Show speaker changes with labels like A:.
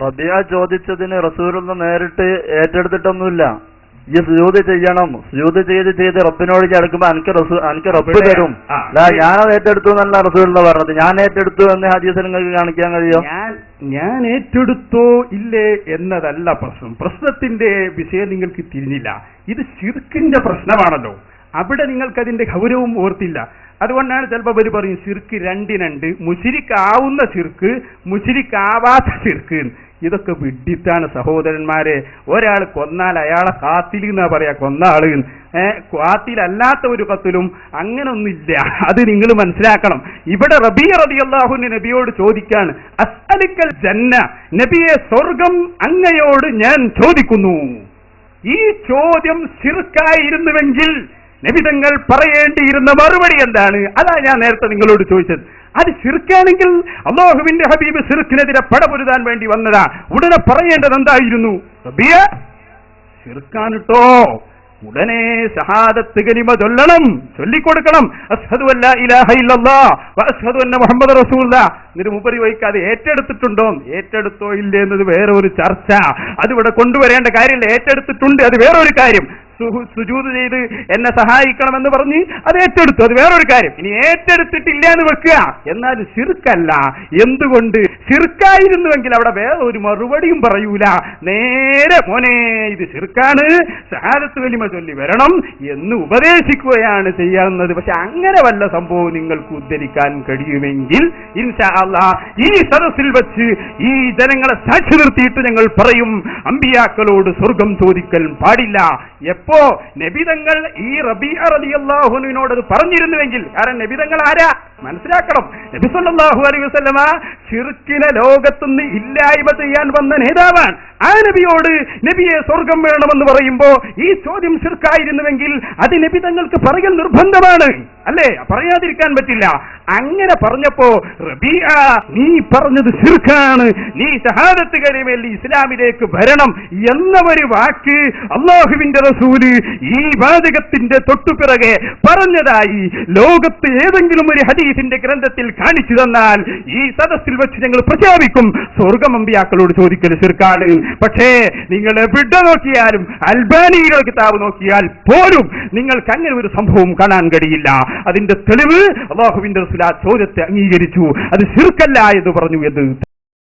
A: റബിയ ചോദിച്ചതിന് റസൂലുള്ള നേരിട്ട് ഏറ്റെടുത്തിട്ടൊന്നുമില്ല. ഈ സുജൂദ് ചെയ്യണം, സുജൂദ് ചെയ്ത് റബ്ബിനോട് ചേർക്കുമ്പോ എനിക്ക് റബ്ബ് തരും. ഞാൻ ഏറ്റെടുത്തു എന്നല്ല റസൂലുള്ള പറഞ്ഞത്. ഞാൻ ഏറ്റെടുത്തു എന്ന് ഹദീസിൽ നിങ്ങൾക്ക് കാണിക്കാൻ കഴിയോ?
B: ഞാൻ ഏറ്റെടുത്തോ ഇല്ലേ എന്നതല്ല പ്രശ്നം. പ്രശ്നത്തിന്റെ വിഷയം നിങ്ങൾക്ക് തിരിഞ്ഞില്ല. ഇത് ശിർക്കിന്റെ പ്രശ്നമാണല്ലോ. അവിടെ നിങ്ങൾക്കതിന്റെ ഗൗരവം ഓർത്തില്ല. അതുകൊണ്ടാണ് ചിലപ്പോൾ അവർ പറയും ശിർക്ക് രണ്ടിനുണ്ട്, മുശ്രിക്കാവുന്ന ശിർക്ക്, മുശ്രിക്കാവാത്ത ശിർക്ക്. ഇതൊക്കെ വിഡ്ഢിത്താണ് സഹോദരന്മാരെ. ഒരാൾ കൊന്നാൽ അയാളെ കാത്തിൽ എന്നാ പറയാ, കൊന്ന ആള്. കാത്തിലല്ലാത്ത ഒരു കത്തിലും അങ്ങനൊന്നില്ല. അത് നിങ്ങൾ മനസ്സിലാക്കണം. ഇവിടെ റബീഅ റളിയല്ലാഹു അൻഹു നബിയോട് ചോദിക്കാണ്, അസ്അലുക്കൽ ജന്ന, നബിയെ സ്വർഗം അങ്ങയോട് ഞാൻ ചോദിക്കുന്നു. ഈ ചോദ്യം ശിർക്കായിരുന്നുവെങ്കിൽ നബിതങ്ങൾ പറയേണ്ടിയിരുന്ന മറുപടി എന്താണ്? അതാ ഞാൻ നേരത്തെ നിങ്ങളോട് ചോദിച്ചത്. അത് ശിർക്കാണെങ്കിൽ അല്ലാഹുവിന്റെ ഹബീബ് ശിർക്കിനെതിരെ പടപൊരുതാൻ വേണ്ടി വന്നതാ. ഉടനെ പറയേണ്ടത് എന്തായിരുന്നു? റബീഅ ശിർക്കാനിട്ടോ ഉടനെ ഷഹാദത്ത് കലിമ ചൊല്ലണം, ചൊല്ലിക്കൊടുക്കണം. അശ്ഹദു അല്ലാ ഇലാഹ ഇല്ലല്ലാഹ് വ അശ്ഹദു അന്ന മുഹമ്മദ റസൂലുള്ളാഹ്. ഇതിന് മുമ്പ് വഹിക്കാതെ ഏറ്റെടുത്തിട്ടുണ്ടോ, ഏറ്റെടുത്തോ ഇല്ലേ എന്നത് വേറെ ഒരു ചർച്ച. അതിവിടെ കൊണ്ടുവരേണ്ട കാര്യമില്ല. ഏറ്റെടുത്തിട്ടുണ്ട്, അത് വേറൊരു കാര്യം. സുജൂദ് ചെയ്ത് എന്നെ സഹായിക്കണമെന്ന് പറഞ്ഞ് അത് ഏറ്റെടുത്തു, അത് വേറൊരു കാര്യം. ഇനി ഏറ്റെടുത്തിട്ടില്ല എന്ന് വെക്കുക, എന്നാൽ ശിർക്കല്ല. എന്തുകൊണ്ട്? ശിർക്കായിരുന്നുവെങ്കിൽ അവിടെ വേറെ ഒരു മറുപടിയും പറയൂല. നേരെ മോനെ ഇത് ശിർക്കാണ്, ഷഹാദത്ത് കലിമ ചൊല്ലി വരണം എന്ന് ഉപദേശിക്കുകയാണ് ചെയ്യാവുന്നത്. പക്ഷെ അങ്ങനെ വല്ല സംഭവം നിങ്ങൾക്ക് ഉദ്ധരിക്കാൻ കഴിയുമെങ്കിൽ ഇൻഷാ അല്ലാഹ് ഈ സദസ്സിൽ വെച്ച് ഈ ജനങ്ങളെ സാക്ഷി നിർത്തിയിട്ട് ഞങ്ങൾ പറയും, അമ്പിയാക്കളോട് സ്വർഗം ചോദിക്കൽ പാടില്ല. എപ്പോ നബിതങ്ങൾ ഈ റബീഅ റളിയല്ലാഹു അൻഹുവിനോട് അത് പറഞ്ഞിരുന്നുവെങ്കിൽ, കാരണം നബിതങ്ങൾ ആരാ മനസ്സിലാക്കണം. നബി സല്ലല്ലാഹു അലൈഹി വസല്ലമ ശിർക്കിനെ ലോകത്തുനിന്ന് ഇല്ലായ്മ ചെയ്യാൻ വന്ന നേതാവാണ്. ആ നബിയോട് നബിയെ സ്വർഗം വേണമെന്ന് പറയുമ്പോ ഈ ചോദ്യം ശിർക്കായിരുന്നുവെങ്കിൽ അത് നബിതങ്ങൾക്ക് പറയൽ നിർബന്ധമാണ്, അല്ലേ? പറയാതിരിക്കാൻ പറ്റില്ല. അങ്ങനെ പറഞ്ഞപ്പോ റബീഅ നീ പറഞ്ഞത് ശിർക്കാണ്, നീ ഷഹാദത്ത് കലിമയിൽ ഇസ്ലാമിലേക്ക് വരണം എന്ന ഒരു വാക്ക് അല്ലാഹുവിന്റെ റസൂല് ഈ വാചകത്തിന്റെ തൊട്ടുപിറകെ പറഞ്ഞതായി ലോകത്ത് ഏതെങ്കിലും ഒരു ഹദീസിന്റെ ഗ്രന്ഥത്തിൽ കാണിച്ചു തന്നാൽ ഈ സദസ്സിൽ വെച്ച് ഞങ്ങൾ പ്രഖ്യാപിക്കും, സ്വർഗം അമ്പിയാക്കളോട് ചോദിക്കൽ ശിർക്കാണ്. പക്ഷേ നിങ്ങൾ എവിടെ നോക്കിയാലും, അൽബാനിയുടെ കിതാബ് നോക്കിയാൽ പോലും നിങ്ങൾക്ക് അങ്ങനെ ഒരു സംഭവം കാണാൻ കഴിയില്ല. അതിന്റെ തെളിവ് അല്ലാഹുവിന്റെ റസൂൽ ആ ചോദ്യത്തെ അംഗീകരിച്ചു, അത് ശിർക്കല്ല എന്ന് പറഞ്ഞു.